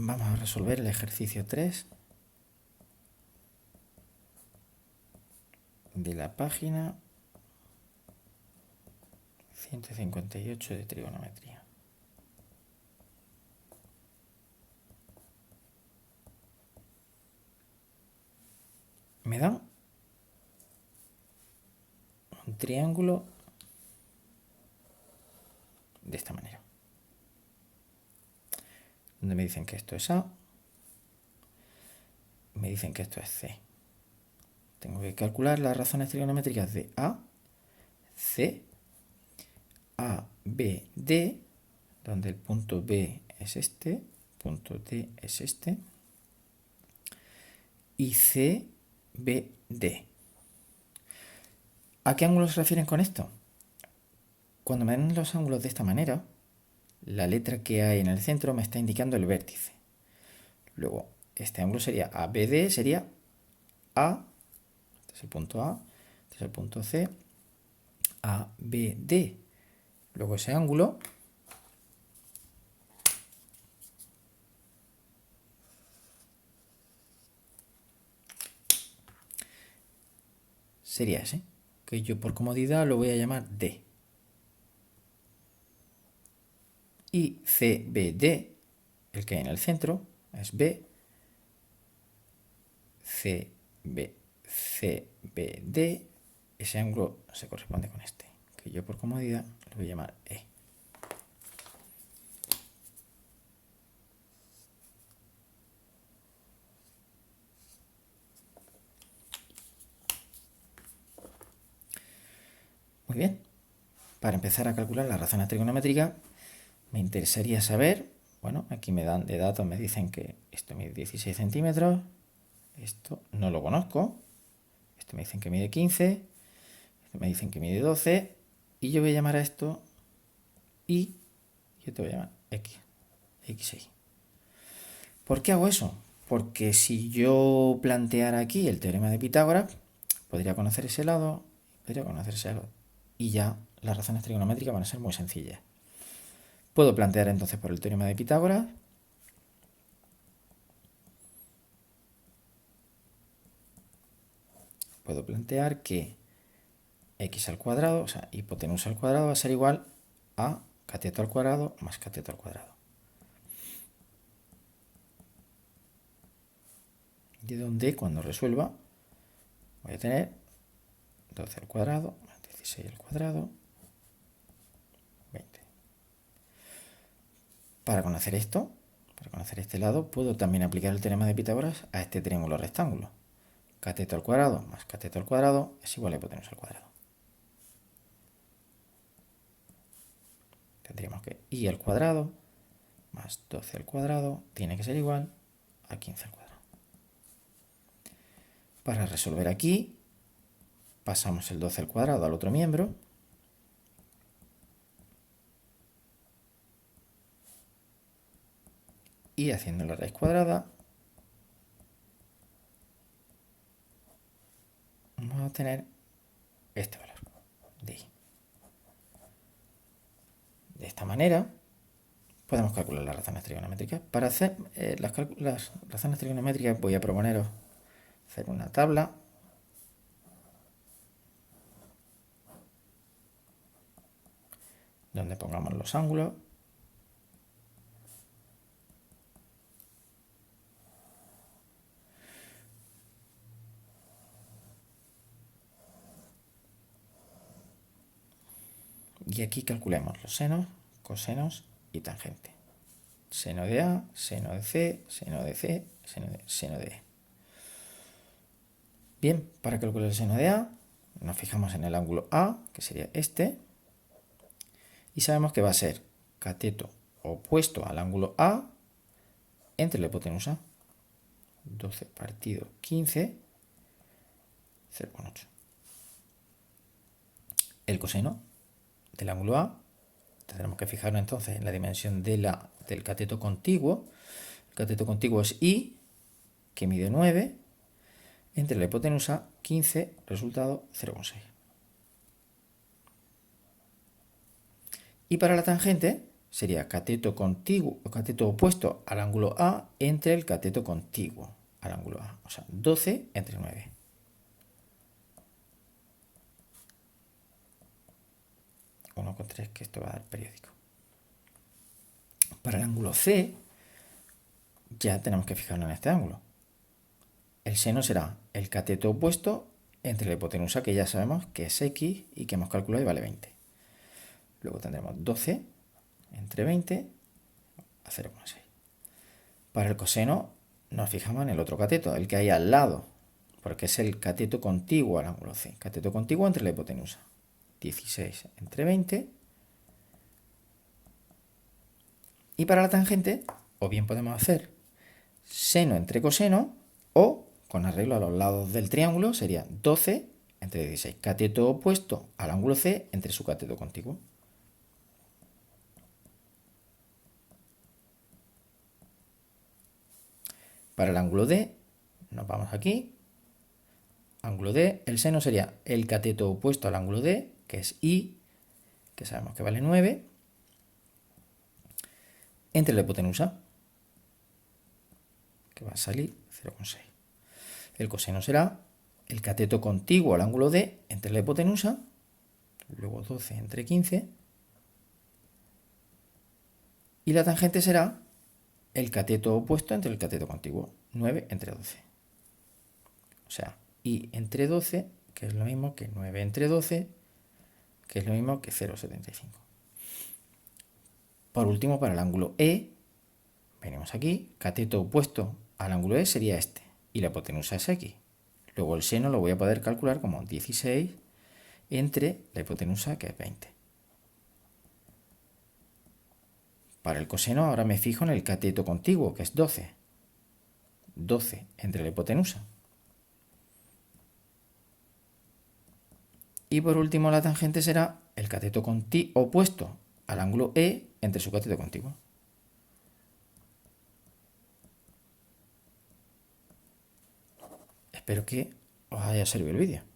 Vamos a resolver el ejercicio 3 de la página 158 de trigonometría. Me dan un triángulo de esta manera, donde me dicen que esto es A, me dicen que esto es C. Tengo que calcular las razones trigonométricas de A, C, A, B, D, donde el punto B es este, punto D es este, y C, B, D. ¿A qué ángulos se refieren con esto? Cuando me dan los ángulos de esta manera, la letra que hay en el centro me está indicando el vértice. Luego, este ángulo sería ABD, sería A, este es el punto A, este es el punto C, ABD. Luego ese ángulo sería ese, que yo por comodidad lo voy a llamar D. Y CBD, el que hay en el centro, es B, CBD, ese ángulo se corresponde con este, que yo por comodidad lo voy a llamar E. Muy bien, para empezar a calcular la razón trigonométrica, me interesaría saber, bueno, aquí me dan de datos, me dicen que esto mide 16 centímetros, esto no lo conozco, esto me dicen que mide 15, esto me dicen que mide 12, y yo voy a llamar a esto Y, yo te voy a llamar X, X6. ¿Por qué hago eso? Porque si yo planteara aquí el teorema de Pitágoras, podría conocer ese lado, podría conocer ese lado, y ya las razones trigonométricas van a ser muy sencillas. Puedo plantear entonces por el teorema de Pitágoras puedo plantear que x al cuadrado, o sea, hipotenusa al cuadrado va a ser igual a cateto al cuadrado más cateto al cuadrado. De donde cuando resuelva voy a tener 12 al cuadrado más 16 al cuadrado, 20. Para conocer esto, para conocer este lado, puedo también aplicar el teorema de Pitágoras a este triángulo rectángulo. Cateto al cuadrado más cateto al cuadrado es igual a hipotenusa al cuadrado. Tendríamos que y al cuadrado más 12 al cuadrado tiene que ser igual a 15 al cuadrado. Para resolver aquí, pasamos el 12 al cuadrado al otro miembro. Y haciendo la raíz cuadrada, vamos a obtener este valor de I. De esta manera, podemos calcular las razones trigonométricas. Para hacer las razones trigonométricas voy a proponeros hacer una tabla donde pongamos los ángulos. Y aquí calculemos los senos, cosenos y tangente. Seno de A, seno de C, seno de C, seno de E. Bien, para calcular el seno de A, nos fijamos en el ángulo A, que sería este, y sabemos que va a ser cateto opuesto al ángulo A entre la hipotenusa. 12 partido 15, 0,8. El coseno del ángulo A, tendremos que fijarnos entonces en la dimensión del cateto contiguo. El cateto contiguo es I, que mide 9, entre la hipotenusa 15, resultado 0,6. Y para la tangente, sería cateto contiguo o cateto opuesto al ángulo A entre el cateto contiguo al ángulo A. O sea, 12 entre 9. Uno con 3, que esto va a dar periódico. Para el ángulo C, ya tenemos que fijarnos en este ángulo. El seno será el cateto opuesto entre la hipotenusa, que ya sabemos que es X y que hemos calculado y vale 20. Luego tendremos 12 entre 20 a 0,6. Para el coseno nos fijamos en el otro cateto, el que hay al lado, porque es el cateto contiguo al ángulo C. Cateto contiguo entre la hipotenusa. 16 entre 20. Y para la tangente, o bien podemos hacer seno entre coseno, o con arreglo a los lados del triángulo sería 12 entre 16. Cateto opuesto al ángulo C entre su cateto contiguo. Para el ángulo D, nos vamos aquí. Ángulo D, el seno sería el cateto opuesto al ángulo D, que es I, que sabemos que vale 9, entre la hipotenusa, que va a salir 0,6. El coseno será el cateto contiguo al ángulo D entre la hipotenusa, luego 12 entre 15, y la tangente será el cateto opuesto entre el cateto contiguo, 9 entre 12. O sea, I entre 12, que es lo mismo que 9 entre 12, que es lo mismo que 0,75. Por último, para el ángulo E, venimos aquí, cateto opuesto al ángulo E sería este, y la hipotenusa es X. Luego el seno lo voy a poder calcular como 16 entre la hipotenusa, que es 20. Para el coseno ahora me fijo en el cateto contiguo, que es 12. 12 entre la hipotenusa. Y por último la tangente será el cateto opuesto al ángulo E entre su cateto contiguo. Espero que os haya servido el vídeo.